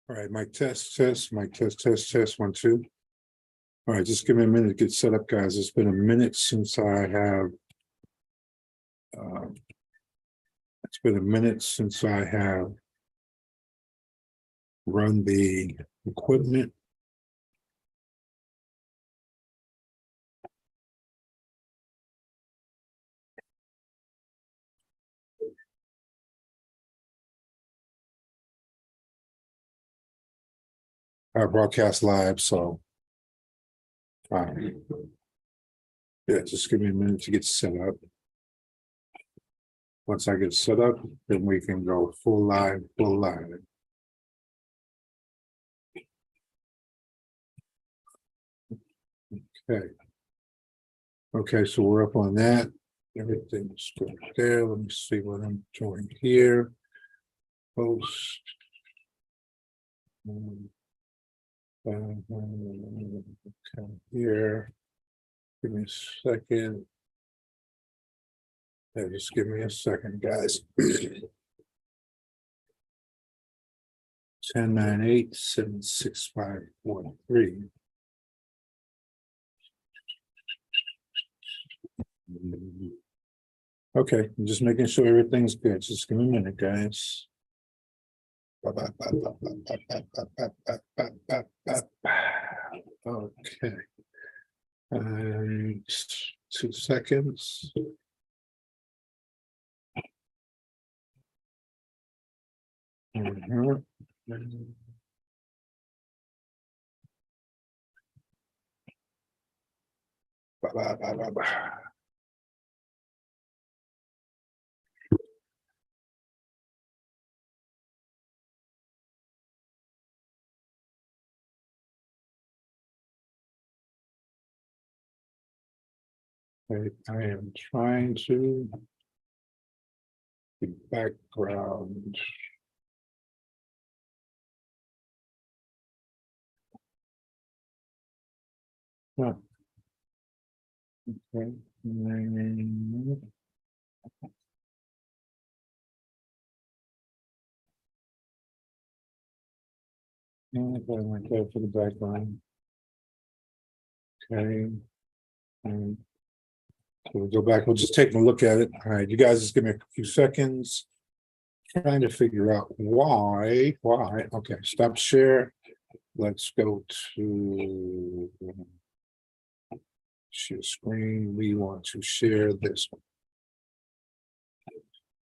All right, mic test, mic test, 1, 2. All right, just give me a minute to get set up, guys. It's been a minute since I have. It's been a minute since I have run the equipment. I broadcast live, so yeah, just give me a minute to get set up. Once I get set up, then we can go full live, full live. Okay. Okay, so we're up on that. Everything's good there. Let me see what I'm doing here. Post. Okay, here. Give me a second. Yeah, just give me a second, guys. 1098-76543. Okay, I'm just making sure everything's good. Just give me a minute, guys. Okay. And 2 seconds. I am trying to the background. Huh. Okay. I went there for the background. Okay. So we'll go back. We'll just take a look at it. All right, you guys just give me a few seconds. Trying to figure out why. Okay, stop share. Let's go to share screen. We want to share this one.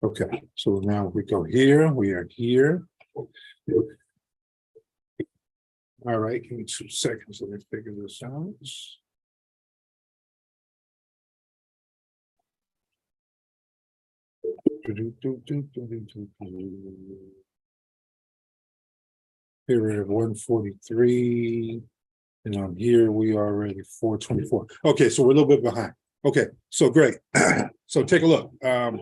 Okay, so now we go here. We are here. All right, give me 2 seconds. Let me figure this out. Here we're at 143. And on here, we are already 424. Okay, so we're a little bit behind. Okay, so great. So take a look. All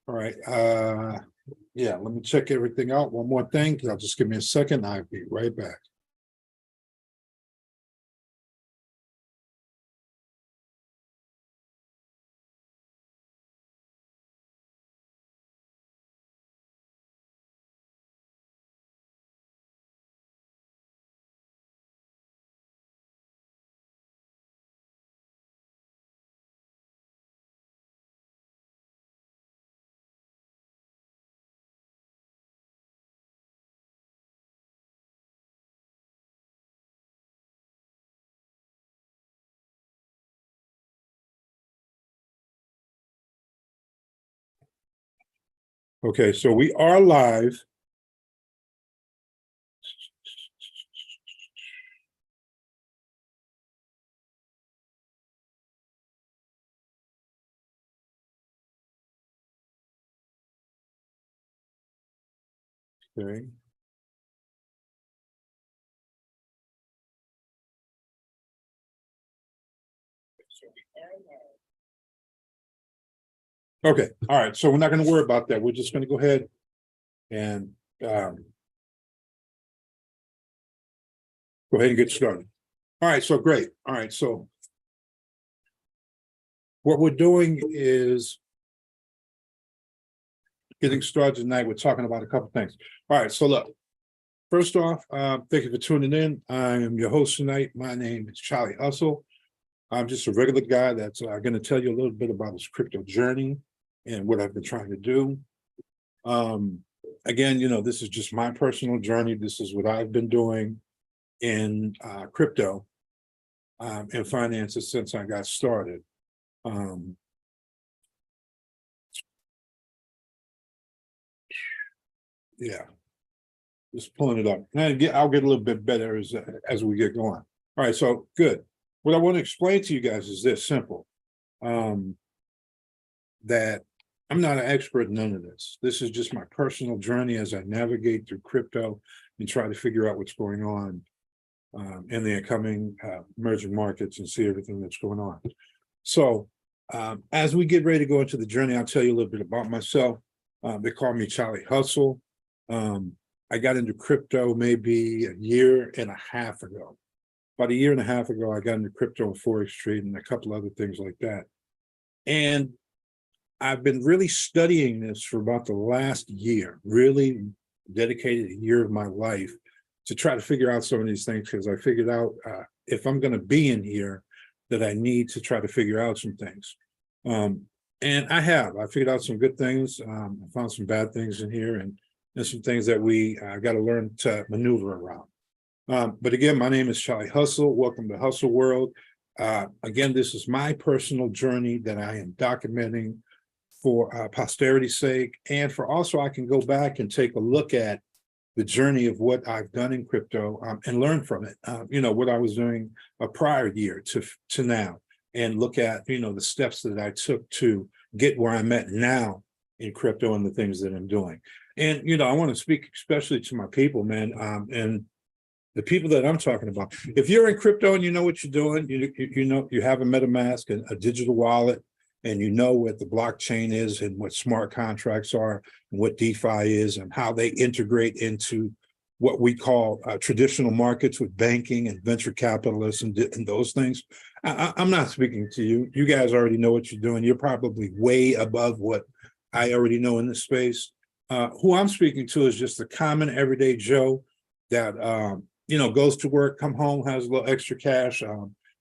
right. Yeah, let me check everything out. One more thing. I'll just give me a second. I'll be right back. Okay, so we are live. Okay. Okay, all right, so we're not going to worry about that. We're just going to go ahead and go ahead and get started. All right, so great. All right, so what we're doing is getting started tonight. We're talking about a couple things. All right, so look, first off, thank you for tuning in. I am your host tonight. My name is Charlie Hustle. I'm just a regular guy that's going to tell you a little bit about his crypto journey and what I've been trying to do. Again, this is just my personal journey. This is what I've been doing in crypto and finances since I got started. Yeah, just pulling it up. And I'll get a little bit better as we get going. All right, so good. What I want to explain to you guys is this simple. That I'm not an expert in none of this. This is just my personal journey as I navigate through crypto and try to figure out what's going on in the incoming emerging markets and see everything that's going on. So as we get ready to go into the journey, I'll tell you a little bit about myself. They call me Charlie Hustle. I got into crypto maybe a year and a half ago. About a year and a half ago, I got into crypto and forex trading and a couple other things like that. And I've been really studying this for about the last year, really dedicated a year of my life to try to figure out some of these things, because I figured out if I'm going to be in here, that I need to try to figure out some things. And I figured out some good things. I found some bad things in here and some things that we got to learn to maneuver around. But again, my name is Charlie Hustle. Welcome to Hustle World. Again, this is my personal journey that I am documenting for posterity's sake, and for also I can go back and take a look at the journey of what I've done in crypto and learn from it. What I was doing a prior year to now, and look at the steps that I took to get where I'm at now in crypto and the things that I'm doing. And I want to speak especially to my people, man, and the people that I'm talking about. If you're in crypto and you know what you're doing, you have a MetaMask and a digital wallet, and you know what the blockchain is and what smart contracts are and what DeFi is and how they integrate into what we call traditional markets with banking and venture capitalists and those things. I'm not speaking to you. You guys already know what you're doing. You're probably way above what I already know in this space. Who I'm speaking to is just a common everyday Joe that, goes to work, come home, has a little extra cash,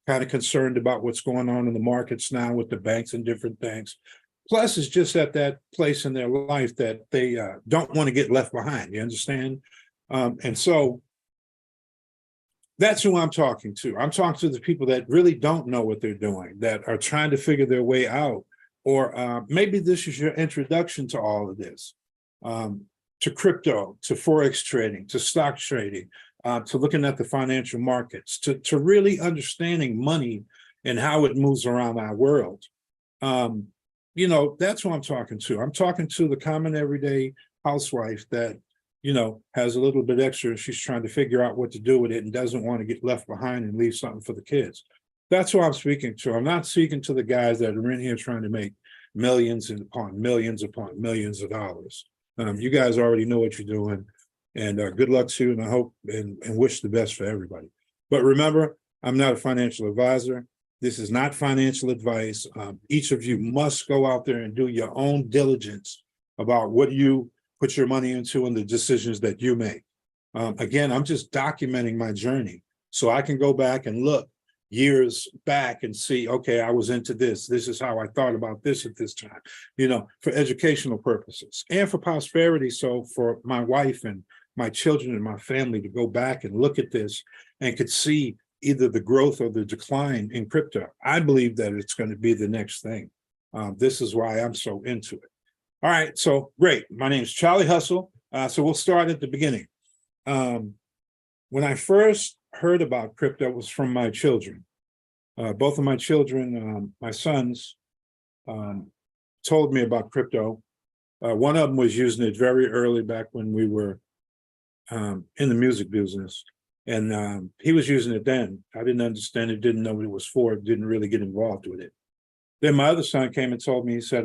kind of concerned about what's going on in the markets now with the banks and different things. Plus, it's just at that place in their life that they don't want to get left behind. You understand? And so that's who I'm talking to. I'm talking to the people that really don't know what they're doing, that are trying to figure their way out. Or maybe this is your introduction to all of this, to crypto, to forex trading, to stock trading, to looking at the financial markets, to really understanding money and how it moves around our world. That's who I'm talking to. I'm talking to the common everyday housewife that, has a little bit extra. She's trying to figure out what to do with it and doesn't want to get left behind and leave something for the kids. That's who I'm speaking to. I'm not speaking to the guys that are in here trying to make millions upon millions of dollars. You guys already know what you're doing. And good luck to you, and I hope and wish the best for everybody. But remember, I'm not a financial advisor. This is not financial advice. Each of you must go out there and do your own diligence about what you put your money into and the decisions that you make. Again, I'm just documenting my journey so I can go back and look years back and see, okay, I was into this. This is how I thought about this at this time, for educational purposes and for prosperity. So for my wife and my children and my family to go back and look at this and could see either the growth or the decline in crypto. I believe that it's going to be the next thing. This is why I'm so into it. All right, so great. My name is Charlie Hustle. So we'll start at the beginning. When I first heard about crypto, it was from my children. Both of my children, my sons, told me about crypto. One of them was using it very early back when we were in the music business. And he was using it then. I didn't understand it, didn't know what it was for, didn't really get involved with it. Then my other son came and told me, he said,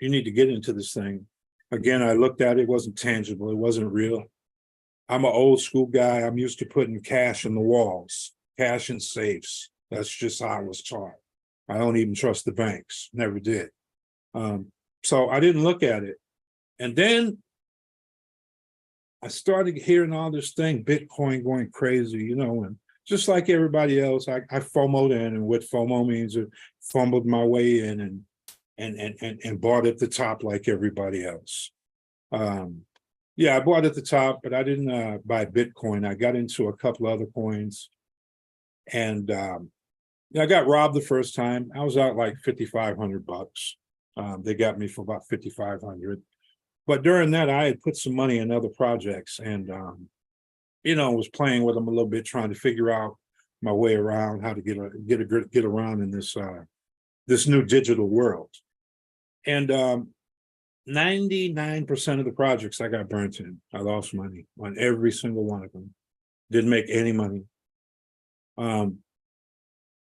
you need to get into this thing. Again, I looked at it, it wasn't tangible, it wasn't real. I'm an old school guy. I'm used to putting cash in the walls, cash in safes. That's just how I was taught. I don't even trust the banks, never did. So I didn't look at it. And then I started hearing all this thing, Bitcoin going crazy, you know, and just like everybody else, I FOMO'd in, and what FOMO means, it fumbled my way in and bought at the top like everybody else. Yeah, I bought at the top, but I didn't buy Bitcoin. I got into a couple other coins, and I got robbed the first time. I was out like $5,500. They got me for about 5,500. But during that, I had put some money in other projects, and you know, was playing with them a little bit, trying to figure out my way around, how to get around in this this new digital world. And 99% of the projects I got burnt in. I lost money on every single one of them. Didn't make any money. I'm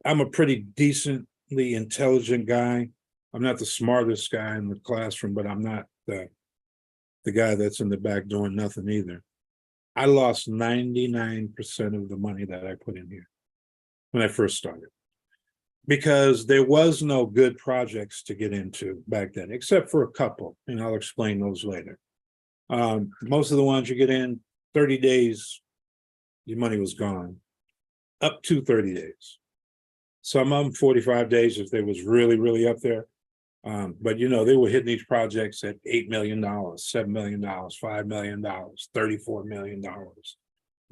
a pretty decently intelligent guy. I'm not the smartest guy in the classroom, but I'm not the guy that's in the back doing nothing either. I lost 99% of the money that I put in here when I first started, because there was no good projects to get into back then, except for a couple, and I'll explain those later. Most of the ones you get in, 30 days, your money was gone, up to 30 days. Some of them 45 days if they was really, really up there. But you know, they were hitting these projects at $8 million, $7 million, $5 million, $34 million.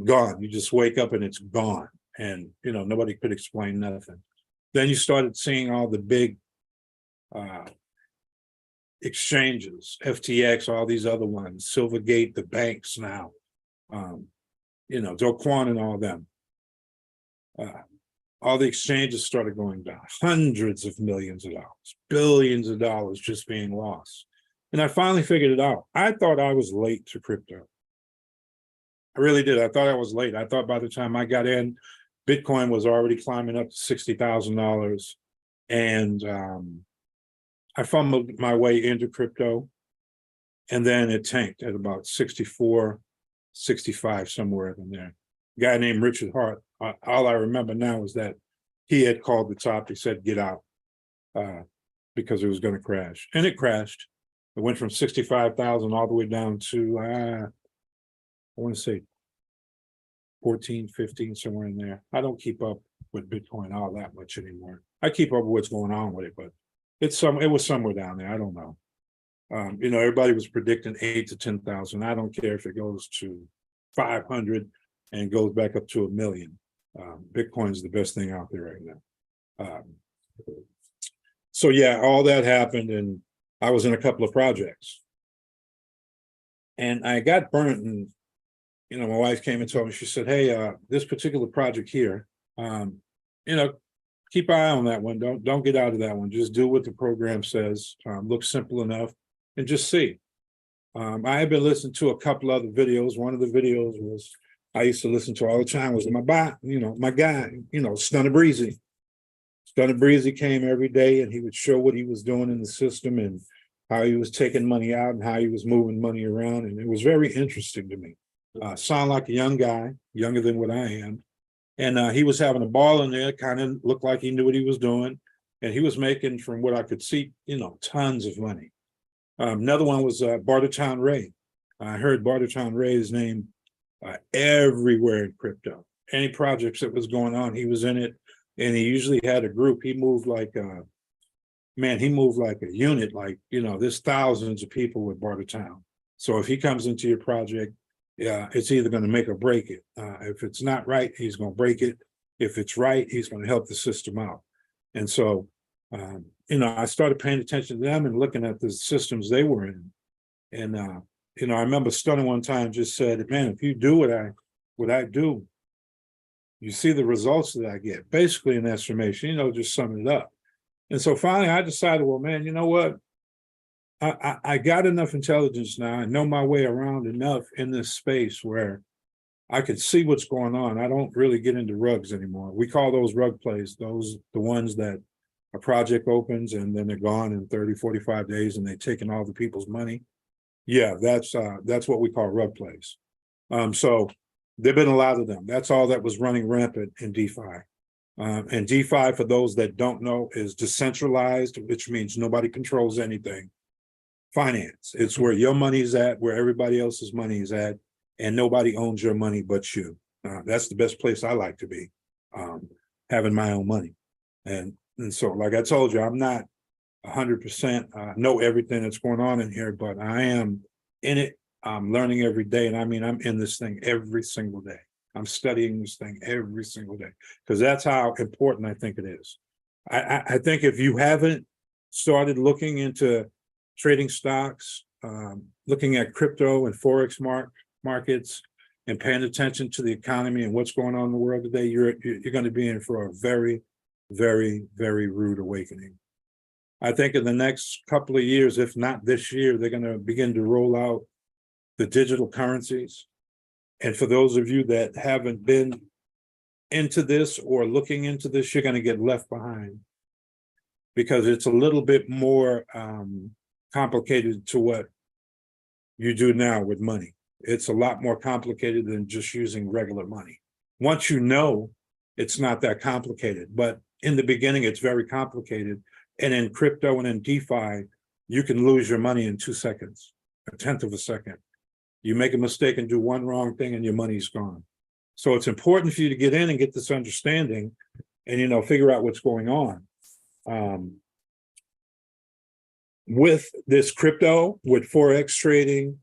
Gone. You just wake up and it's gone. And you know, nobody could explain nothing. Then you started seeing all the big exchanges, FTX, all these other ones, Silvergate, the banks now, you know, Do Kwon and all them. All the exchanges started going down, hundreds of millions of dollars, billions of dollars just being lost. And I finally figured it out. I thought I was late to crypto. I really did. I thought I was late. I thought by the time I got in, Bitcoin was already climbing up to $60,000. And I fumbled my way into crypto. And then it tanked at about 64, 65, somewhere in there. A guy named Richard Hart. All I remember now is that he had called the top. He said, get out, because it was going to crash. And it crashed. It went from 65,000 all the way down to, I want to say 14, 15, somewhere in there. I don't keep up with Bitcoin all that much anymore. I keep up with what's going on with it, but it was somewhere down there. I don't know. You know, everybody was predicting 8 to 10,000. I don't care if it goes to 500 and goes back up to 1 million. Bitcoin is the best thing out there right now. So yeah, all that happened, and I was in a couple of projects, and I got burnt. And you know, my wife came and told me, she said, "Hey, this particular project here, you know, keep an eye on that one. Don't get out of that one. Just do what the program says. Looks simple enough, and just see." I have been listening to a couple other videos. One of the videos was I used to listen to all the time was my guy, you know, Stunner Breezy. Stunner Breezy came every day, and he would show what he was doing in the system and how he was taking money out and how he was moving money around. And it was very interesting to me. Sound like a young guy, younger than what I am. And he was having a ball in there, kind of looked like he knew what he was doing. And he was making, from what I could see, you know, tons of money. Another one was Bartertown Ray. I heard Bartertown Ray's name everywhere in crypto. Any projects that was going on, he was in it, and he usually had a group. He moved like he moved like a unit. Like, you know, there's thousands of people with Bartertown. So if he comes into your project, yeah, it's either going to make or break it. If it's not right, he's going to break it. If it's right, he's going to help the system out. And so, you know, I started paying attention to them and looking at the systems they were in, and you know, I remember Stunner one time just said, "Man, if you do what I do, you see the results that I get." Basically, an estimation, you know, just summing it up. And so finally, I decided, well, man, you know what? I got enough intelligence now. I know my way around enough in this space where I could see what's going on. I don't really get into rugs anymore. We call those rug plays. Those the ones that a project opens and then they're gone in 30, 45 days, and they're taking all the people's money. Yeah, that's what we call rug plays. So there've been a lot of them. That's all that was running rampant in DeFi. And DeFi, for those that don't know, is decentralized, which means nobody controls anything. finance. It's where your money's at, where everybody else's money is at, and nobody owns your money but you. That's the best place I like to be, having my own money. And so, like I told you, I'm not 100% know everything that's going on in here, but I am in it. I'm learning every day. And I mean, I'm in this thing every single day. I'm studying this thing every single day, because that's how important I think it is. I think if you haven't started looking into trading stocks, looking at crypto and Forex markets, and paying attention to the economy and what's going on in the world today, you're going to be in for a very, very, very rude awakening. I think in the next couple of years, if not this year, they're going to begin to roll out the digital currencies. And for those of you that haven't been into this or looking into this, you're going to get left behind, because it's a little bit more complicated to what you do now with money. It's a lot more complicated than just using regular money. Once you know, it's not that complicated, but in the beginning, it's very complicated. And in crypto and in DeFi, you can lose your money in 2 seconds, a tenth of a second. You make a mistake and do one wrong thing and your money's gone. So it's important for you to get in and get this understanding and, you know, figure out what's going on. With this crypto, with Forex trading,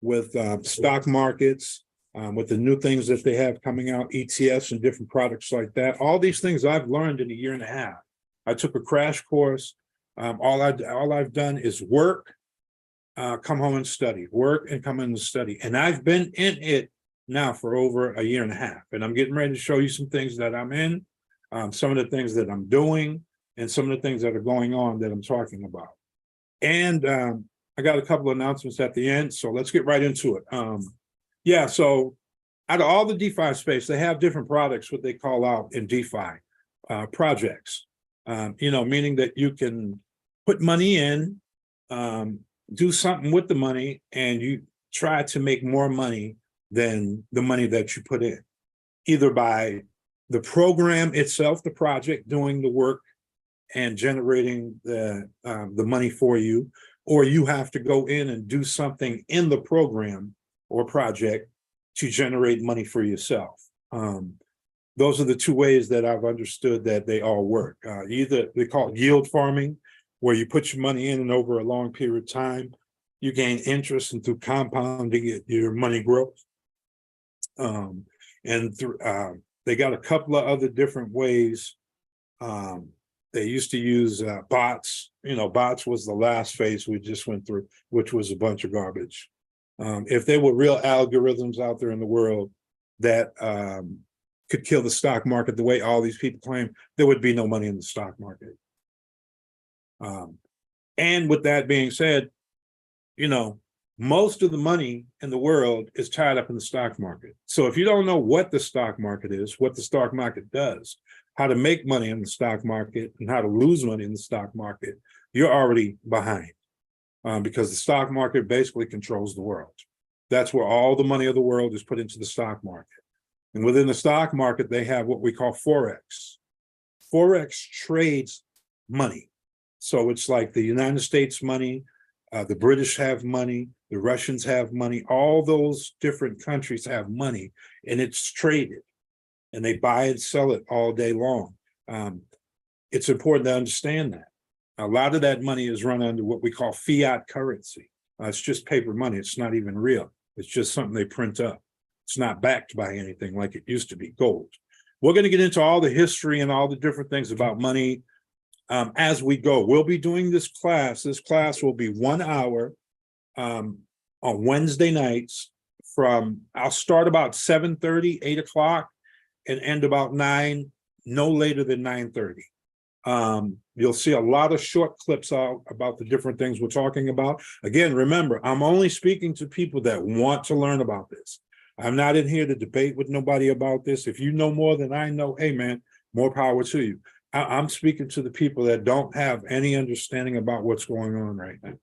with stock markets, with the new things that they have coming out, ETFs and different products like that, all these things I've learned in a year and a half. I took a crash course. All I've done is work, come home and study, work and come in and study. And I've been in it now for over a year and a half. And I'm getting ready to show you some things that I'm in, some of the things that I'm doing, and some of the things that are going on that I'm talking about. And I got a couple of announcements at the end, so let's get right into it. Yeah, so out of all the DeFi space, they have different products, what they call out in DeFi, projects. You know, meaning that you can put money in, do something with the money, and you try to make more money than the money that you put in, either by the program itself, the project doing the work and generating the money for you, or you have to go in and do something in the program or project to generate money for yourself. Those are the two ways that I've understood that they all work. Either they call it yield farming, where you put your money in and over a long period of time, you gain interest, and through compounding your money grows. And through, they got a couple of other different ways. They used to use bots. You know, bots was the last phase we just went through, which was a bunch of garbage. If there were real algorithms out there in the world that could kill the stock market the way all these people claim, there would be no money in the stock market. And with that being said, you know, most of the money in the world is tied up in the stock market. So if you don't know what the stock market is, what the stock market does, how to make money in the stock market, and how to lose money in the stock market, you're already behind, because the stock market basically controls the world. That's where all the money of the world is put into the stock market. And within the stock market, they have what we call Forex. Forex trades money. So it's like the United States money, the British have money, the Russians have money, all those different countries have money, and it's traded. And they buy and sell it all day long. It's important to understand that. A lot of that money is run under what we call fiat currency. It's just paper money. It's not even real. It's just something they print up. It's not backed by anything like it used to be, gold. We're going to get into all the history and all the different things about money as we go. We'll be doing this class. This class will be 1 hour on Wednesday nights from, I'll start about 7:30, 8 o'clock, and end about 9, no later than 9:30. You'll see a lot of short clips out about the different things we're talking about. Again, remember, I'm only speaking to people that want to learn about this. I'm not in here to debate with nobody about this. If you know more than I know, hey man, more power to you. I'm speaking to the people that don't have any understanding about what's going on right now.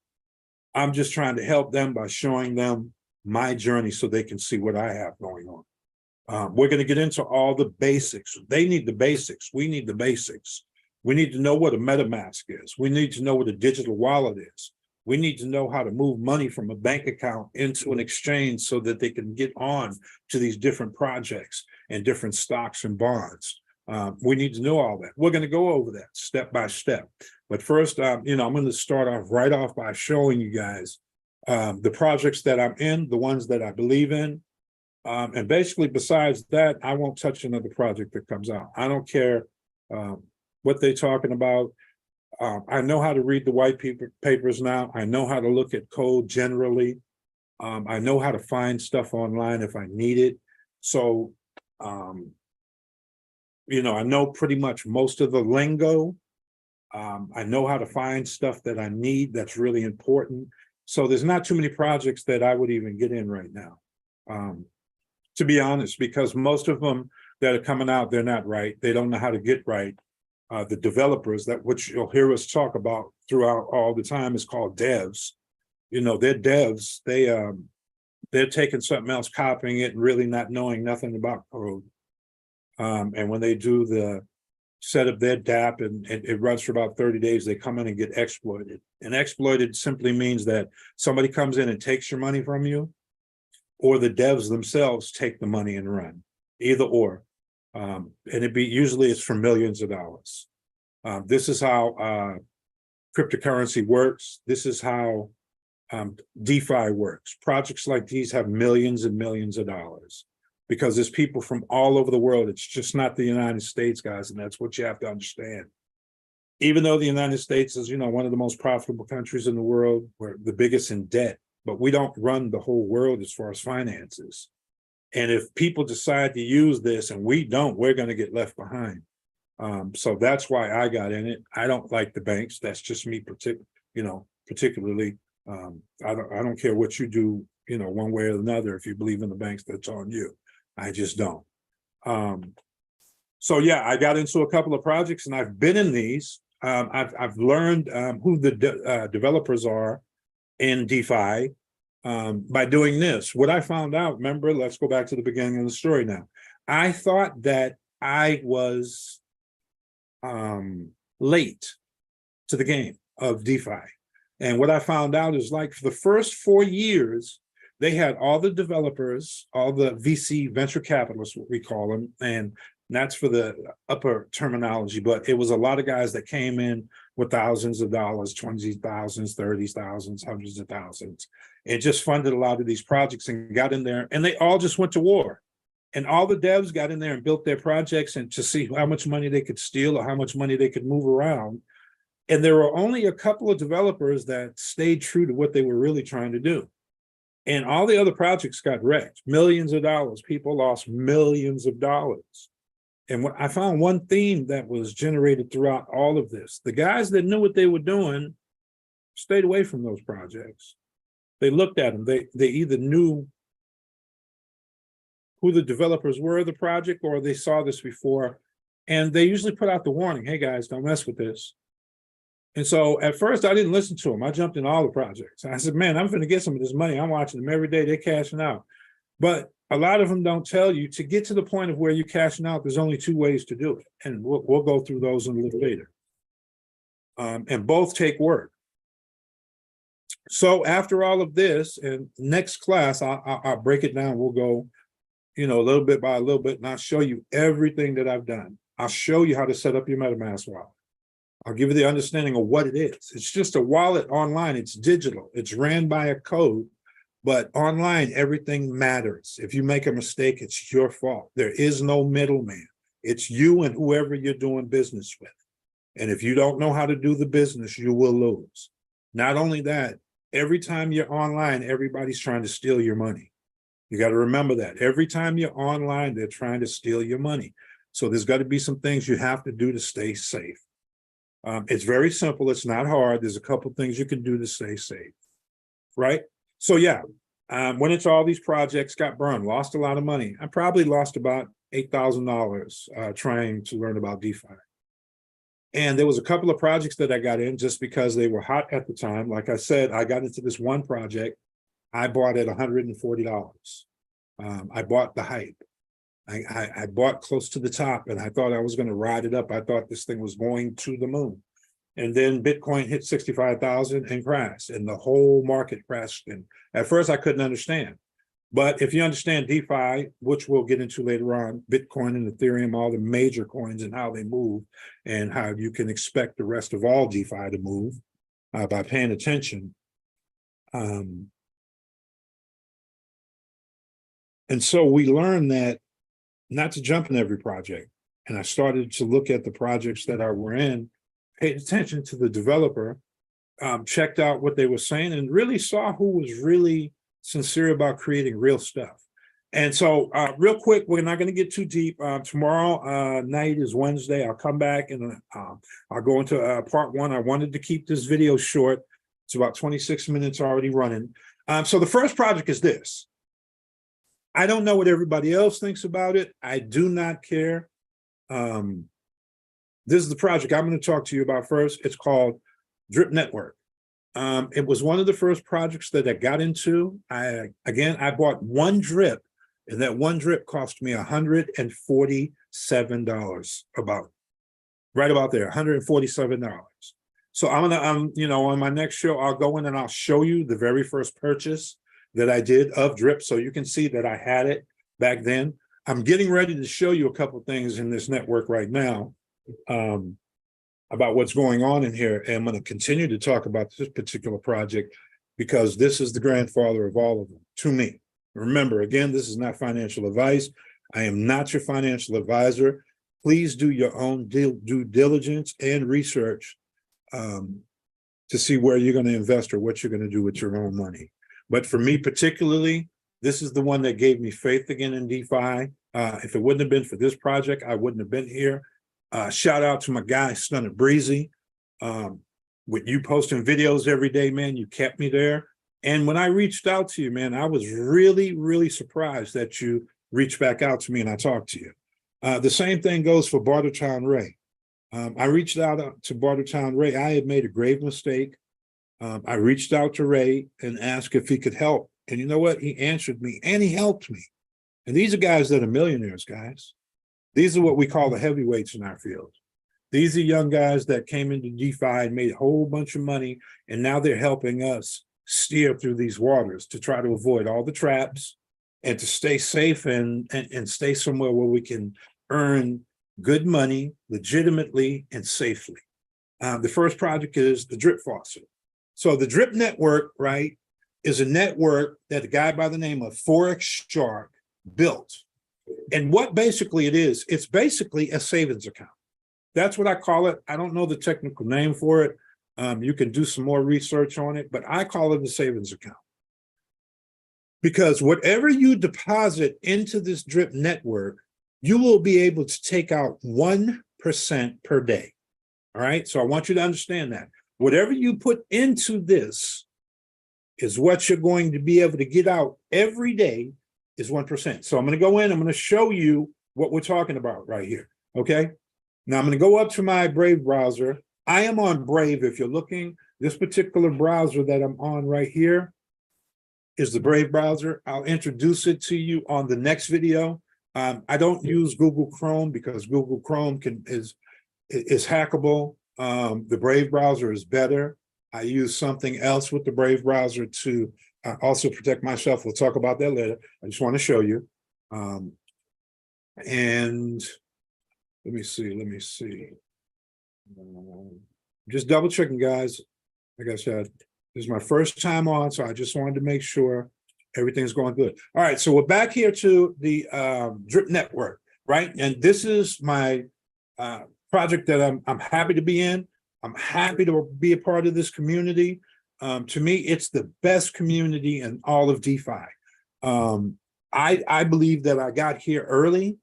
I'm just trying to help them by showing them my journey so they can see what I have going on. We're going to get into all the basics. They need the basics. We need the basics. We need to know what a MetaMask is. We need to know what a digital wallet is. We need to know how to move money from a bank account into an exchange so that they can get on to these different projects and different stocks and bonds. We need to know all that. We're going to go over that step by step. But first, I'm going to start off right off by showing you guys the projects that I'm in, the ones that I believe in. And basically, besides that, I won't touch another project that comes out. I don't care what they're talking about. I know how to read the white papers now. I know how to look at code generally. I know how to find stuff online if I need it. So, I know pretty much most of the lingo. I know how to find stuff that I need that's really important. So there's not too many projects that I would even get in right now, to be honest, because most of them that are coming out, they're not right. They don't know how to get right. The developers, that which you'll hear us talk about throughout all the time, is called devs. They're devs. They're taking something else, copying it, and really not knowing nothing about code. And when they do the set up their DApp and it runs for about 30 days, they come in and get exploited. And exploited simply means that somebody comes in and takes your money from you, or the devs themselves take the money and run, either or. And usually it's for millions of dollars. This is how cryptocurrency works. This is how DeFi works. Projects like these have millions and millions of dollars because there's people from all over the world. It's just not the United States, guys, and that's what you have to understand. Even though the United States is, one of the most profitable countries in the world, we're the biggest in debt, but we don't run the whole world as far as finances. And if people decide to use this and we don't, we're going to get left behind. So that's why I got in it. I don't like the banks. That's just me, particularly. I don't care what you do, one way or another. If you believe in the banks, that's on you. I just don't. So yeah, I got into a couple of projects and I've been in these. I've learned who the developers are in DeFi. By doing this. What I found out, remember, let's go back to the beginning of the story now. I thought that I was late to the game of DeFi. And what I found out is, like, for the first 4 years, they had all the developers, all the VC venture capitalists, what we call them, and that's for the upper terminology, but it was a lot of guys that came in with thousands of dollars, 20,000s, 30,000s, hundreds of thousands, and just funded a lot of these projects and got in there, and they all just went to war. And all the devs got in there and built their projects and to see how much money they could steal or how much money they could move around. And there were only a couple of developers that stayed true to what they were really trying to do. And all the other projects got wrecked, millions of dollars. People lost millions of dollars. And I found one theme that was generated throughout all of this. The guys that knew what they were doing stayed away from those projects. They looked at them. They either knew who the developers were of the project, or they saw this before. And they usually put out the warning, hey guys, don't mess with this. And so at first I didn't listen to them. I jumped in all the projects. I said, man, I'm going to get some of this money. I'm watching them every day. They're cashing out. But a lot of them don't tell you to get to the point of where you're cashing out. There's only two ways to do it. And we'll go through those a little later. And both take work. So after all of this, and next class, I'll break it down. We'll go, a little bit by a little bit, and I'll show you everything that I've done. I'll show you how to set up your MetaMask wallet. I'll give you the understanding of what it is. It's just a wallet online. It's digital. It's ran by a code, but online, everything matters. If you make a mistake, it's your fault. There is no middleman. It's you and whoever you're doing business with. And if you don't know how to do the business, you will lose. Not only that, every time you're online, everybody's trying to steal your money. You got to remember that. Every time you're online, they're trying to steal your money. So there's got to be some things you have to do to stay safe. It's very simple. It's not hard. There's a couple things you can do to stay safe, right? So yeah, went into all these projects, got burned, lost a lot of money. I probably lost about $8,000 trying to learn about DeFi. And there was a couple of projects that I got in just because they were hot at the time. Like I said, I got into this one project. I bought at $140. I bought the hype. I bought close to the top and I thought I was going to ride it up. I thought this thing was going to the moon. And then Bitcoin hit 65,000 and crashed, and the whole market crashed. And at first I couldn't understand. But if you understand DeFi, which we'll get into later on, Bitcoin and Ethereum, all the major coins and how they move and how you can expect the rest of all DeFi to move by paying attention. And so we learned that not to jump in every project. And I started to look at the projects that I were in, paid attention to the developer, checked out what they were saying, and really saw who was really sincere about creating real stuff. And so real quick, we're not going to get too deep. Tomorrow night is Wednesday. I'll come back and I'll go into part one. I wanted to keep this video short. It's about 26 minutes already running. So the first project is this. I don't know what everybody else thinks about it. I do not care. This is the project I'm going to talk to you about first. It's called Drip Network. It was one of the first projects that I got into. I bought one drip, and that one drip cost me $147, right about there, $147. So on my next show, I'll go in and I'll show you the very first purchase that I did of drip, so you can see that I had it back then. I'm getting ready to show you a couple of things in this network right now about what's going on in here. And I'm going to continue to talk about this particular project because this is the grandfather of all of them to me. Remember, again, this is not financial advice. I am not your financial advisor. Please do your own due diligence and research to see where you're going to invest or what you're going to do with your own money. But for me particularly, this is the one that gave me faith again in DeFi. If it wouldn't have been for this project, I wouldn't have been here. Shout out to my guy, Stunner Breezy. With you posting videos every day, man, you kept me there. And when I reached out to you, man, I was really, really surprised that you reached back out to me and I talked to you. The same thing goes for Bartertown Ray. I reached out to Bartertown Ray. I had made a grave mistake. I reached out to Ray and asked if he could help. And you know what? He answered me and he helped me. And these are guys that are millionaires, guys. These are what we call the heavyweights in our field. These are young guys that came into DeFi and made a whole bunch of money, and now they're helping us steer through these waters to try to avoid all the traps and to stay safe and stay somewhere where we can earn good money legitimately and safely. The first project is the drip faucet. So the drip network, right, is a network that a guy by the name of Forex Shark built. And what basically it is, it's basically a savings account. That's what I call it. I don't know the technical name for it. You can do some more research on it, but I call it a savings account. Because whatever you deposit into this drip network, you will be able to take out 1% per day. All right, so I want you to understand that. Whatever you put into this is what you're going to be able to get out every day is 1%. So I'm going to go in, I'm going to show you what we're talking about right here, okay? Now I'm going to go up to my Brave browser. I am on Brave. If you're looking, this particular browser that I'm on right here is the Brave browser. I'll introduce it to you on the next video. I don't use Google Chrome because Google Chrome is hackable. The Brave browser is better. I use something else with the Brave browser to also protect myself. We'll talk about that later. I just want to show you. And let me see. Just double checking, guys. Like I said, this is my first time on, so I just wanted to make sure everything's going good. All right, so we're back here to the Drip Network, right? And this is my project that I'm happy to be in. I'm happy to be a part of this community. To me, it's the best community in all of DeFi. I believe that I got here early.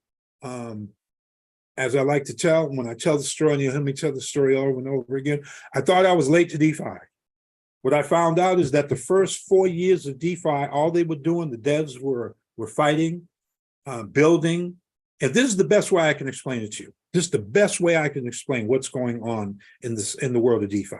As I like to tell, when I tell the story, and you'll hear me tell the story over and over again, I thought I was late to DeFi. What I found out is that the first 4 years of DeFi, all they were doing, the devs were fighting, building. And this is the best way I can explain it to you. This is the best way I can explain what's going on in the world of DeFi.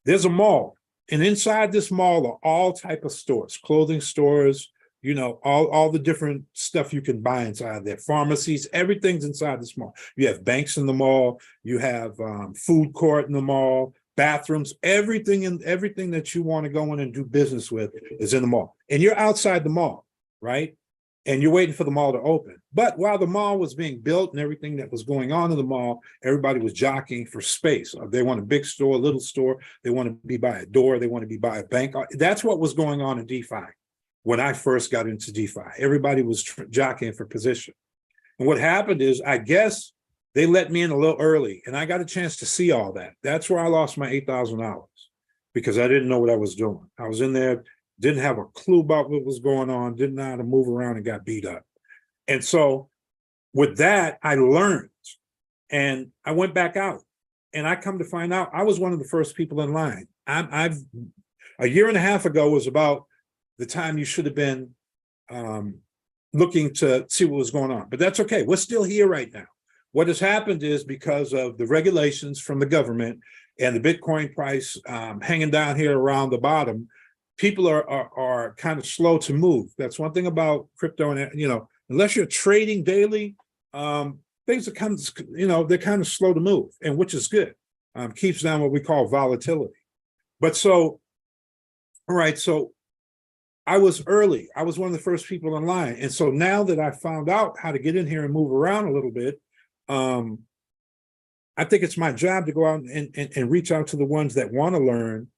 There's a mall, and inside this mall are all type of stores, clothing stores, You know, all the different stuff you can buy inside there. Pharmacies, everything's inside this mall. You have banks in the mall. You have food court in the mall, bathrooms, everything that you want to go in and do business with is in the mall. And you're outside the mall, right? And you're waiting for the mall to open. But while the mall was being built and everything that was going on in the mall, everybody was jockeying for space. They want a big store, a little store. They want to be by a door. They want to be by a bank. That's what was going on in DeFi. When I first got into DeFi, everybody was jockeying for position. And what happened is, I guess they let me in a little early and I got a chance to see all that. That's where I lost my $8,000 because I didn't know what I was doing. I was in there, didn't have a clue about what was going on, didn't know how to move around and got beat up. And so with that, I learned and I went back out and I come to find out I was one of the first people in line. I've a year and a half ago was about the time you should have been looking to see what was going on. But that's okay. We're still here right now. What has happened is because of the regulations from the government and the Bitcoin price hanging down here around the bottom, people are kind of slow to move. That's one thing about crypto. And, you know, unless you're trading daily, things are kind of, you know, they're kind of slow to move, and which is good. Keeps down what we call volatility. But so, all right, so I was early. I was one of the first people in line. And so now that I found out how to get in here and move around a little bit, I think it's my job to go out and reach out to the ones that want to learn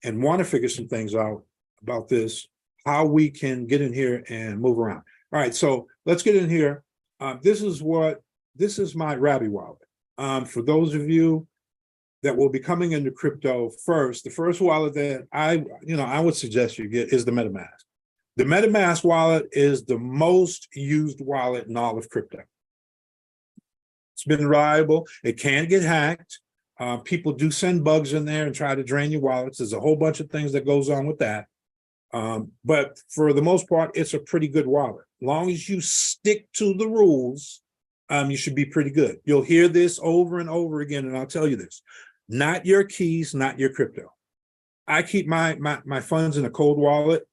and want to figure some things out about this, how we can get in here and move around. All right, so let's get in here. This is my Rabby wallet. For those of you that will be coming into crypto first, the first wallet that I would suggest you get is the MetaMask. The MetaMask wallet is the most used wallet in all of crypto. It's been reliable. It can get hacked. People do send bugs in there and try to drain your wallets. There's a whole bunch of things that goes on with that. But for the most part, it's a pretty good wallet. As long as you stick to the rules, you should be pretty good. You'll hear this over and over again, and I'll tell you this. Not your keys, not your crypto. I keep my funds in a cold wallet.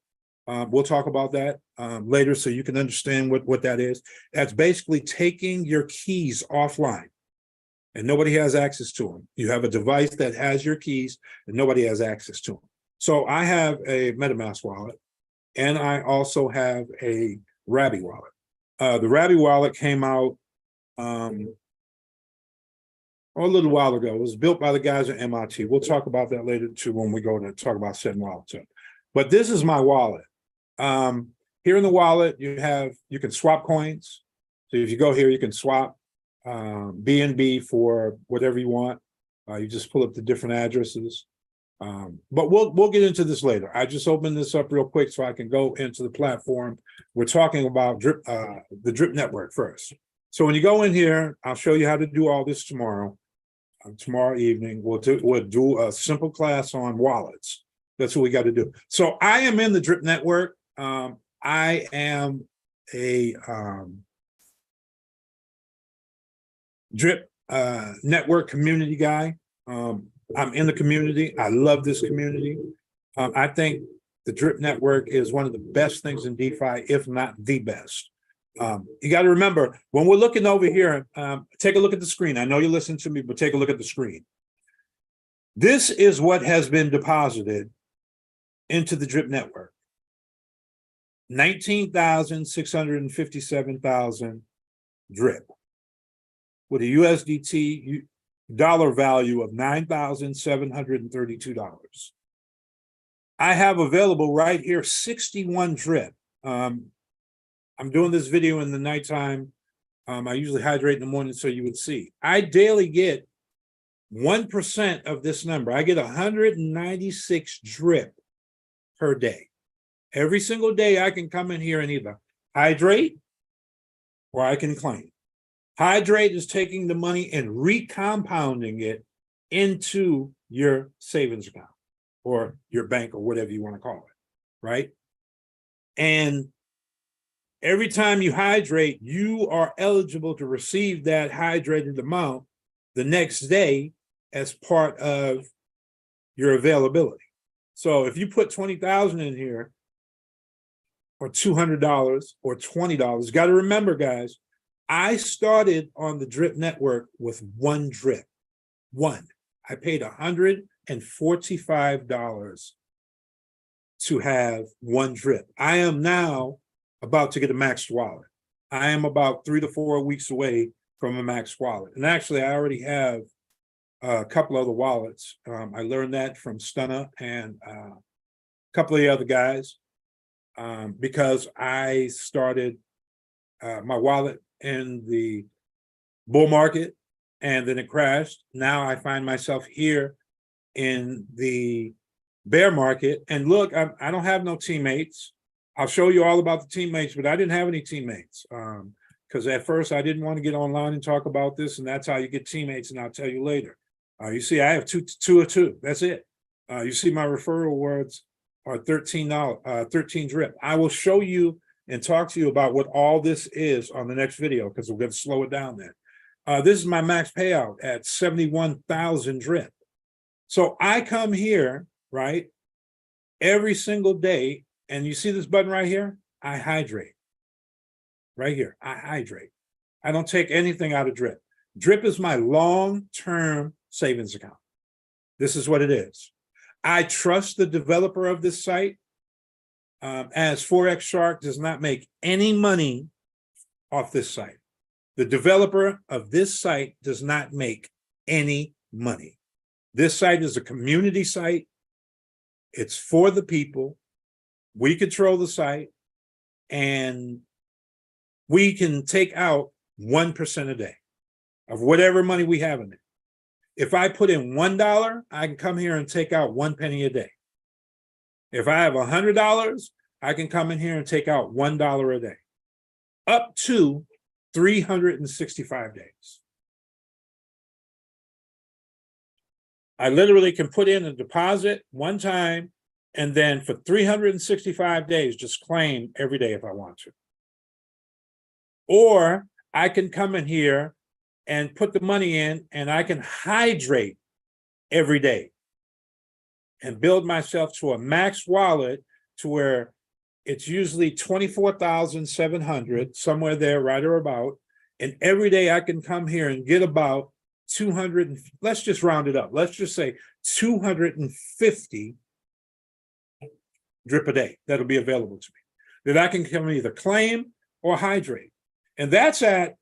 We'll talk about that later so you can understand what that is. That's basically taking your keys offline and nobody has access to them. You have a device that has your keys and nobody has access to them. So I have a MetaMask wallet and I also have a Rabby wallet. The Rabby wallet came out a little while ago. It was built by the guys at MIT. We'll talk about that later too when we go to talk about setting wallets up. But this is my wallet. Here in the wallet, you can swap coins. So if you go here, you can swap BNB for whatever you want. You just pull up the different addresses. But we'll get into this later. I just opened this up real quick so I can go into the platform. We're talking about the Drip network first. So when you go in here, I'll show you how to do all this tomorrow. Tomorrow evening, we'll do a simple class on wallets. That's what we got to do. So I am in the Drip network. I am a Drip network community guy. I'm in the community. I love this community. I think the Drip network is one of the best things in DeFi, if not the best. You got to remember, when we're looking over here, take a look at the screen. I know you listen to me, but take a look at the screen. This is what has been deposited into the Drip network. 19,657,000 Drip with a USDT dollar value of $9,732. I have available right here 61 Drip. I'm doing this video in the nighttime. I usually hydrate in the morning so you would see. I daily get 1% of this number. I get 196 Drip per day. Every single day I can come in here and either hydrate or I can claim. Hydrate is taking the money and recompounding it into your savings account or your bank or whatever you want to call it, right? And every time you hydrate, you are eligible to receive that hydrated amount the next day as part of your availability. So if you put 20,000 in here, or $200 or $20. Got to remember, guys, I started on the drip network with one drip. One. I paid $145 to have one drip. I am now about to get a maxed wallet. I am about 3 to 4 weeks away from a maxed wallet. And actually, I already have a couple other wallets. I learned that from Stunna and a couple of the other guys because I started my wallet in the bull market and then it crashed. Now I find myself here in the bear market. And look, I don't have no teammates. I'll show you all about the teammates, but I didn't have any teammates because at first I didn't want to get online and talk about this, and that's how you get teammates, and I'll tell you later. You see, I have two or two. That's it. You see my referral words are $13 drip. I will show you and talk to you about what all this is on the next video because we're going to slow it down then. This is my max payout at 71,000 drip. So I come here, right, every single day, and you see this button right here? I hydrate. Right here, I hydrate. I don't take anything out of drip. Drip is my long-term savings account. This is what it is. I trust the developer of this site, as Forex Shark does not make any money off this site. The developer of this site does not make any money. This site is a community site. It's for the people. We control the site, and we can take out 1% a day of whatever money we have in it. If I put in $1, I can come here and take out 1 penny a day. If I have $100, I can come in here and take out $1 a day, up to 365 days. I literally can put in a deposit one time, and then for 365 days, just claim every day if I want to. Or I can come in here and put the money in, and I can hydrate every day and build myself to a max wallet to where it's usually 24,700, somewhere there, right or about. And every day I can come here and get about 200, let's just round it up. Let's just say 250 drip a day that'll be available to me that I can come either claim or hydrate. And that's at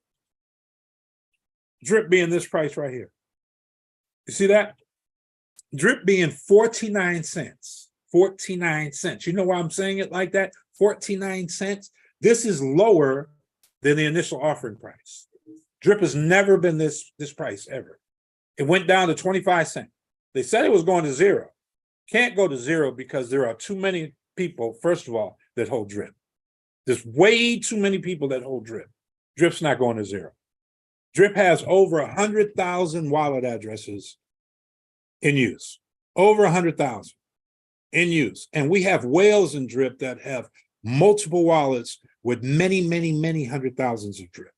drip being this price right here. You see that? Drip being 49 cents. 49 cents. You know why I'm saying it like that? 49 cents. This is lower than the initial offering price. Drip has never been this price ever. It went down to 25 cents. They said it was going to zero. Can't go to zero because there are too many people, first of all, that hold drip. There's way too many people that hold drip. Drip's not going to zero. Drip has over 100,000 wallet addresses in use. Over 100,000 in use. And we have whales in drip that have multiple wallets with many, many, many hundred thousands of drip.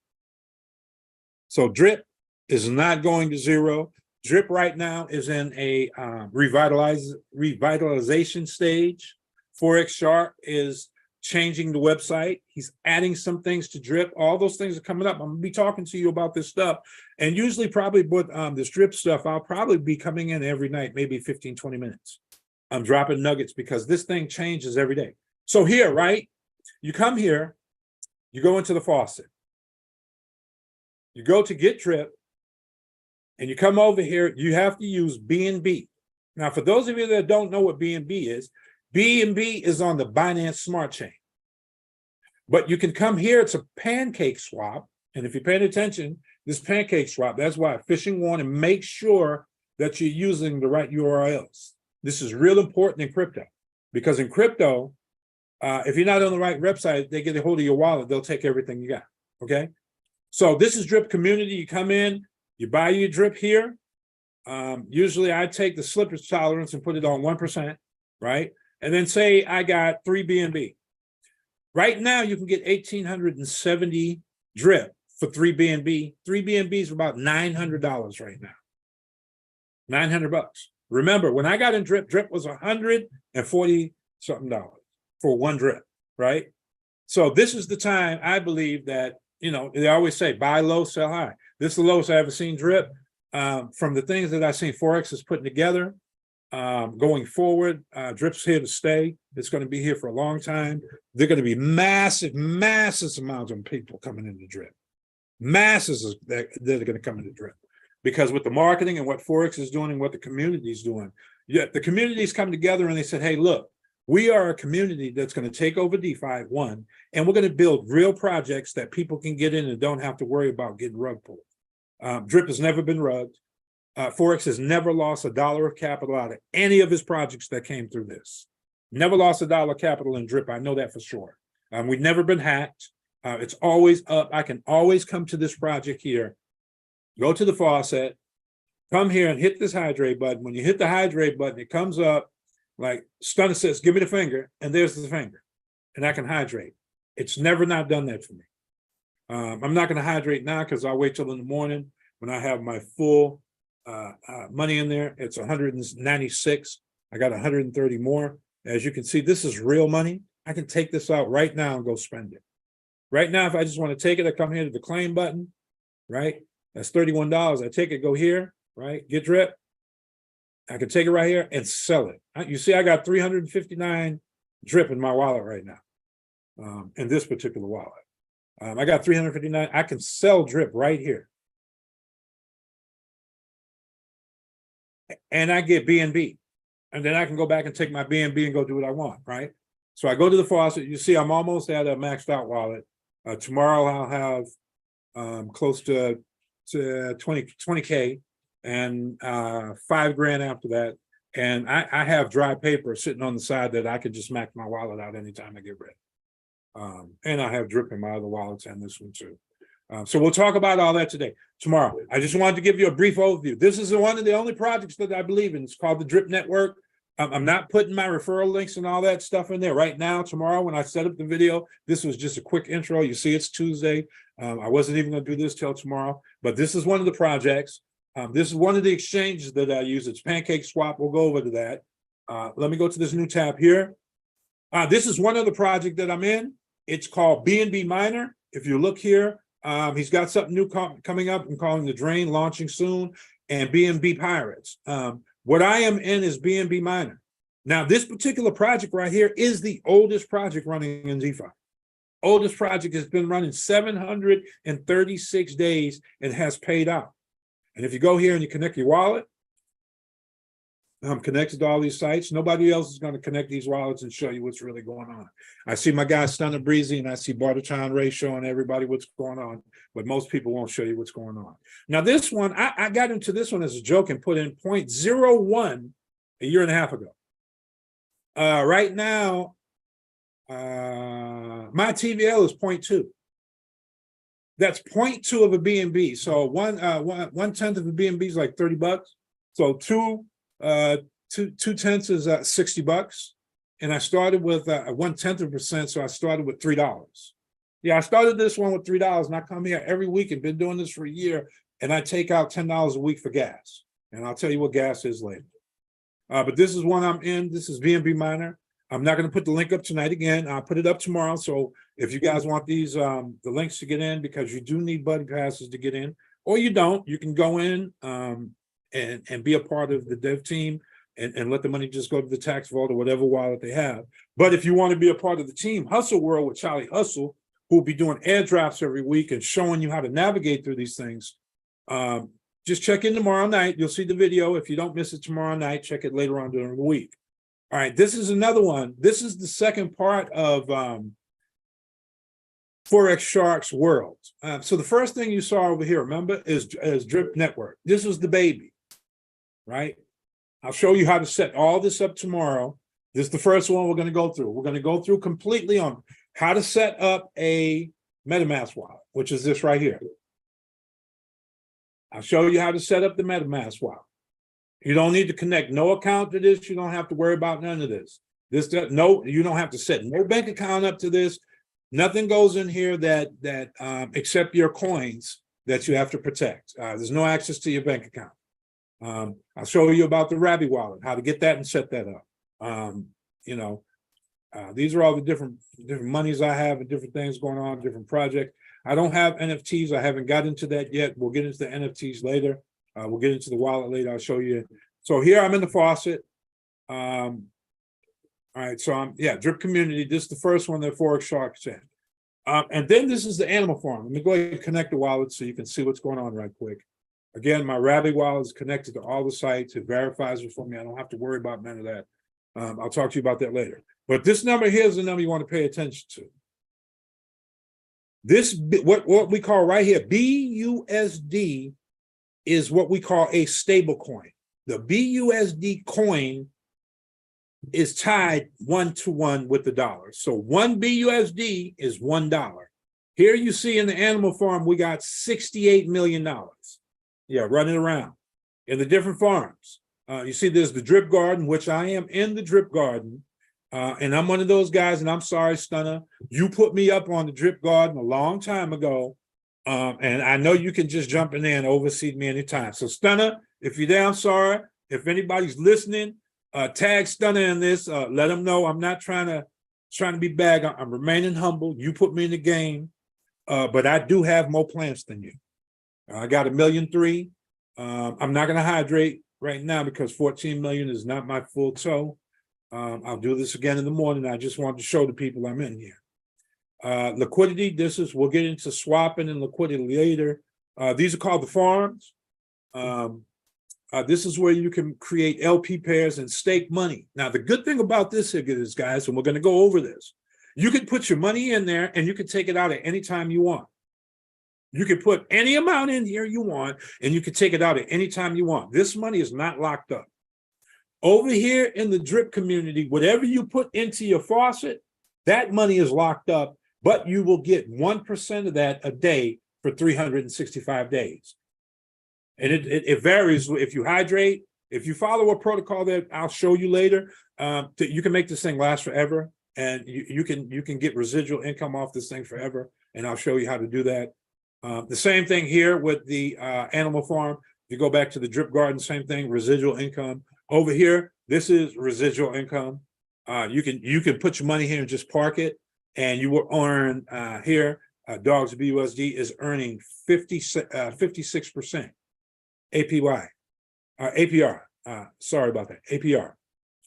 So drip is not going to zero. Drip right now is in a revitalization stage. Forex Shark is changing the website. He's adding some things to drip. All those things are coming up. I'm gonna be talking to you about this stuff. And usually probably with this drip stuff, I'll probably be coming in every night, maybe 15, 20 minutes. I'm dropping nuggets because this thing changes every day. So here, right? You come here, you go into the faucet. You go to get drip, and you come over here, you have to use BNB. Now, for those of you that don't know what BNB is on the Binance Smart Chain. But you can come here, it's a pancake swap. And if you're paying attention, this pancake swap, that's why phishing warn, and make sure that you're using the right URLs. This is real important in crypto, because in crypto, if you're not on the right website, they get a hold of your wallet, they'll take everything you got, okay? So this is Drip Community. You come in, you buy your drip here. Usually I take the slippage tolerance and put it on 1%, right? And then say I got 3 BNB. Right now you can get 1,870 drip for 3 BNB. 3 BNBs are about $900 right now. 900 bucks. Remember, when I got in drip, drip was $140 something for one drip, right? So this is the time I believe that, you know, they always say buy low, sell high. This is the lowest I ever seen drip. From the things that I've seen Forex is putting together, going forward, drip's here to stay. It's going to be here for a long time. They're going to be massive amounts of people coming into drip. Masses that are going to come into drip. Because with the marketing and what Forex is doing and what the community is doing, yeah, the community's come together and they said, hey, look, we are a community that's going to take over DeFi, one, and we're going to build real projects that people can get in and don't have to worry about getting rug pulled. Drip has never been rugged. Forex has never lost $1 of capital out of any of his projects that came through this. Never lost $1 of capital in drip. I know that for sure. We've never been hacked. It's always up. I can always come to this project here, go to the faucet, come here and hit this hydrate button. When you hit the hydrate button, it comes up like Stunner says, give me the finger, and there's the finger, and I can hydrate. It's never not done that for me. I'm not going to hydrate now because I'll wait till in the morning when I have my full money in there. It's 196. I got 130 more. As you can see, this is real money. I can take this out right now and go spend it. Right now, if I just want to take it, I come here to the claim button, right? That's $31. I take it, go here, right? Get drip. I can take it right here and sell it. You see, I got 359 drip in my wallet right now, in this particular wallet. I got 359. I can sell drip right here. And I get BNB. And then I can go back and take my BNB and go do what I want, right? So I go to the faucet. You see, I'm almost at a maxed out wallet. Tomorrow I'll have close to 20K and $5,000 after that. And I have dry paper sitting on the side that I could just max my wallet out anytime I get ready. And I have drip in my other wallets and this one too. So we'll talk about all that today. Tomorrow, I just wanted to give you a brief overview. This is one of the only projects that I believe in. It's called the Drip Network. I'm not putting my referral links and all that stuff in there right now. Tomorrow, when I set up the video, this was just a quick intro. You see, it's Tuesday. I wasn't even going to do this till tomorrow, but this is one of the projects. This is one of the exchanges that I use. It's Pancake Swap. We'll go over to that. Let me go to this new tab here. This is one other project that I'm in. It's called BNB Miner. If you look here, he's got something new coming up. I'm calling the Drain, launching soon, and BNB Pirates. What I am in is BNB Miner. Now, this particular project right here is the oldest project running in DeFi. Oldest project has been running 736 days and has paid out. And if you go here and you connect your wallet, I'm connected to all these sites. Nobody else is going to connect these wallets and show you what's really going on. I see my guy Stunner Breezy and I see Bartertown Ray showing everybody what's going on, but most people won't show you what's going on. Now this one, I got into this one as a joke and put in 0.01 a year and a half ago. Right now, my TVL is 0.2. That's 0.2 of a BNB. So one tenth of a BNB is like $30. So two tenths is $60. And I started with 0.1%, so I started with $3. Yeah, I started this one with $3, and I come here every week and been doing this for a year, and I take out $10 a week for gas. And I'll tell you what gas is later. But this is one I'm in. This is BNB Miner. I'm not going to put the link up tonight again. I'll put it up tomorrow. So if you guys want these, the links to get in, because you do need buddy passes to get in, or you don't, you can go in and be a part of the dev team and let the money just go to the tax vault or whatever wallet they have. But if you want to be a part of the team, Hustle World with Charlie Hustle, who will be doing airdrops every week and showing you how to navigate through these things, just check in tomorrow night. You'll see the video. If you don't miss it tomorrow night, check it later on during the week. All right, this is another one. This is the second part of Forex Sharks World. So the first thing you saw over here, remember, is Drip Network. This was the baby, right? I'll show you how to set all this up tomorrow. This is the first one we're going to go through. We're going to go through completely on how to set up a MetaMask wallet, which is this right here. I'll show you how to set up the MetaMask wallet. You don't need to connect no account to this. You don't have to worry about none of this. You don't have to set no bank account up to this. Nothing goes in here that except your coins that you have to protect. There's no access to your bank account. I'll show you about the Rabby wallet, how to get that and set that up. These are all the different monies I have and different things going on, different projects. I don't have NFTs. I haven't got into that yet. We'll get into the NFTs later. We'll get into the wallet later. I'll show you. So here I'm in the faucet. All right, so I'm drip community. This is the first one that Forex Sharks in. And then this is the animal farm. Let me go ahead and connect the wallet so you can see what's going on right quick. Again, my Rabbit wallet is connected to all the sites. It verifies it for me. I don't have to worry about none of that. I'll talk to you about that later. But this number here is the number you want to pay attention to. This, what we call right here, BUSD, is what we call a stable coin. The BUSD coin is tied 1-to-1 with the dollar. So 1 BUSD is $1. Here you see in the animal farm, we got $68 million. Yeah, running around in the different farms. You see there's the drip garden, which I am in the drip garden. And I'm one of those guys, and I'm sorry, Stunner, you put me up on the drip garden a long time ago. And I know you can just jump in there and oversee me anytime. So Stunner, if you're there, I'm sorry. If anybody's listening, tag Stunner in this, let them know I'm not trying to be bad. I'm remaining humble. You put me in the game, but I do have more plants than you. I got 1.3 million. I'm not going to hydrate right now because 14 million is not my full toe. I'll do this again in the morning. I just wanted to show the people I'm in here. Liquidity, we'll get into swapping and liquidity later. These are called the farms. This is where you can create LP pairs and stake money. Now, the good thing about this is, guys, and we're going to go over this, you can put your money in there and you can take it out at any time you want. You can put any amount in here you want, and you can take it out at any time you want. This money is not locked up. Over here in the drip community, whatever you put into your faucet, that money is locked up, but you will get 1% of that a day for 365 days. And it varies if you hydrate. If you follow a protocol that I'll show you later, you can make this thing last forever, and you can get residual income off this thing forever, and I'll show you how to do that. The same thing here with the animal farm. You go back to the drip garden, same thing, residual income. Over here, this is residual income. You can put your money here and just park it, and you will earn here. Dogs BUSD is earning 56% APY, APR. Sorry about that, APR,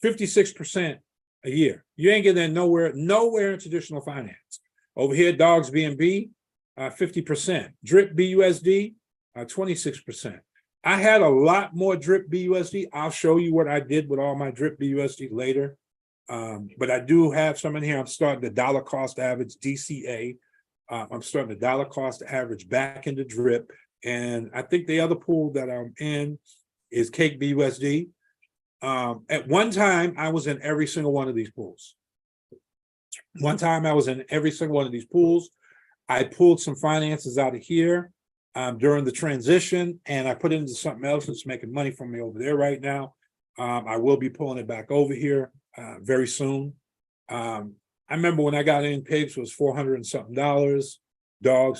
56% a year. You ain't getting that nowhere in traditional finance. Over here, Dogs BNB. 50%. Drip BUSD, 26%. I had a lot more drip BUSD. I'll show you what I did with all my drip BUSD later. But I do have some in here. I'm starting the dollar cost average DCA. I'm starting the dollar cost average back into drip. And I think the other pool that I'm in is Cake BUSD. At one time, I was in every single one of these pools. One time I was in every single one of these pools. I pulled some finances out of here during the transition, and I put it into something else that's making money for me over there right now. I will be pulling it back over here very soon. I remember when I got in, pigs was $400 and something, dogs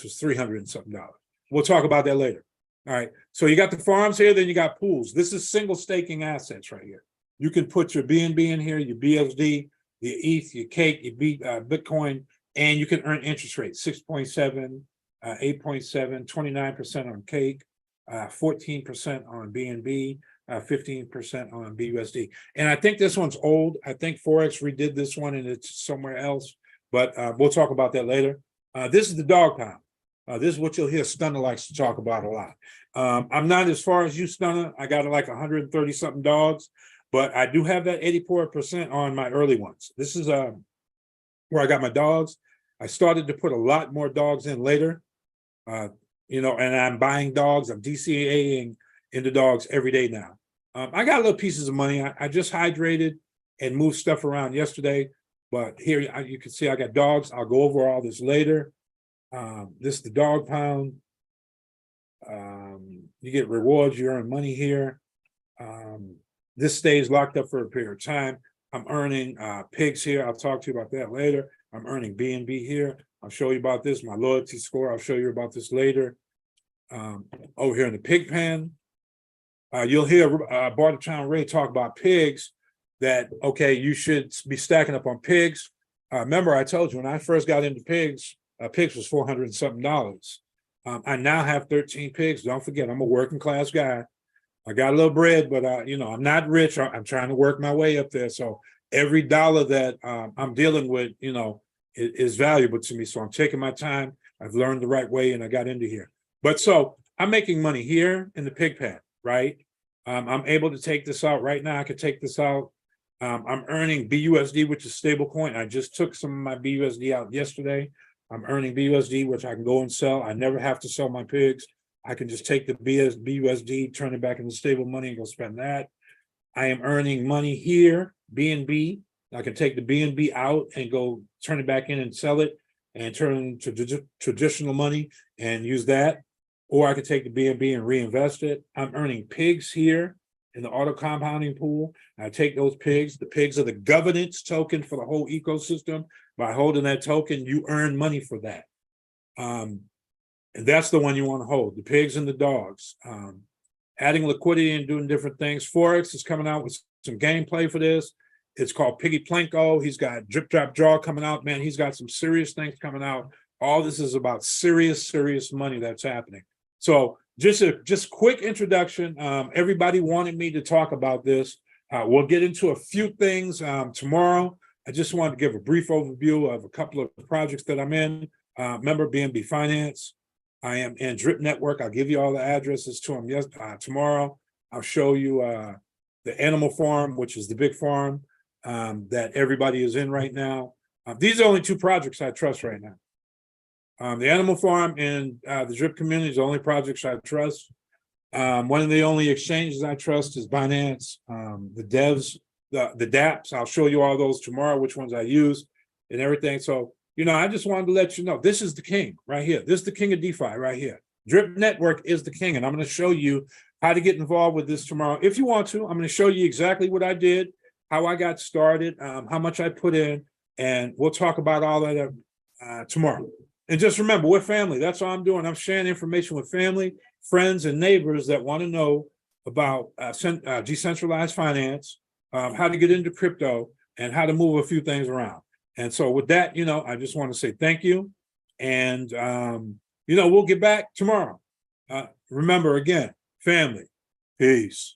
was $300 and something. We'll talk about that later. All right, so you got the farms here, then you got pools. This is single staking assets right here. You can put your BNB in here, your BSD, your ETH, your Cake, your Bitcoin, and you can earn interest rates, 6.7, 8.7, 29% on Cake, 14% on BNB, 15% on BUSD. And I think this one's old. I think Forex redid this one and it's somewhere else, but we'll talk about that later. This is the dog pound. This is what you'll hear Stunner likes to talk about a lot. I'm not as far as you, Stunner. I got like 130 something dogs, but I do have that 84% on my early ones. This is where I got my dogs. I started to put a lot more dogs in later, and I'm buying dogs. I'm DCAing into dogs every day now. I got little pieces of money. I just hydrated and moved stuff around yesterday, but here you can see I got dogs. I'll go over all this later. This is the dog pound. You get rewards, you earn money here. This stays locked up for a period of time. I'm earning pigs here. I'll talk to you about that later. I'm earning BNB here. I'll show you about this, my loyalty score. I'll show you about this later. Over here in the pig pen, you'll hear Bartertown Ray talk about pigs. that, okay, you should be stacking up on pigs. Remember, I told you when I first got into pigs, pigs was $400 and something. I now have 13 pigs. Don't forget, I'm a working class guy. I got a little bread, but I'm not rich. I'm trying to work my way up there. So every dollar that I'm dealing with, is valuable to me. So I'm taking my time. I've learned the right way, and I got into here. But so I'm making money here in the pig pen, right? I'm able to take this out right now. I could take this out. I'm earning BUSD, which is stable coin. I just took some of my BUSD out yesterday. I'm earning BUSD, which I can go and sell. I never have to sell my pigs. I can just take the BUSD, turn it back into stable money and go spend that. I am earning money here, BNB. I can take the BNB out and go turn it back in and sell it and turn it into traditional money and use that. Or I could take the BNB and reinvest it. I'm earning pigs here in the auto compounding pool. I take those pigs. The pigs are the governance token for the whole ecosystem. By holding that token, you earn money for that. And that's the one you want to hold, the pigs and the dogs. Adding liquidity and doing different things. Forex is coming out with some gameplay for this. It's called Piggy Planko. He's got Drip Drop Draw coming out. Man, he's got some serious things coming out. All this is about serious money that's happening. So just quick introduction. Everybody wanted me to talk about this. We'll get into a few things tomorrow. I just wanted to give a brief overview of a couple of projects that I'm in. Member BNB Finance. I am in Drip Network. I'll give you all the addresses to them tomorrow. I'll show you the animal farm, which is the big farm that everybody is in right now. These are only two projects I trust right now. The animal farm and the drip community is the only projects I trust. One of the only exchanges I trust is Binance. The devs, the dApps, I'll show you all those tomorrow, which ones I use and everything. So, I just wanted to let you know, this is the king right here. This is the king of DeFi right here. Drip Network is the king, and I'm going to show you how to get involved with this tomorrow. If you want to, I'm going to show you exactly what I did, how I got started, how much I put in, and we'll talk about all that tomorrow. And just remember, we're family. That's all I'm doing. I'm sharing information with family, friends, and neighbors that want to know about decentralized finance, how to get into crypto, and how to move a few things around. And so with that, I just want to say thank you. And, we'll get back tomorrow. Remember, again, family. Peace.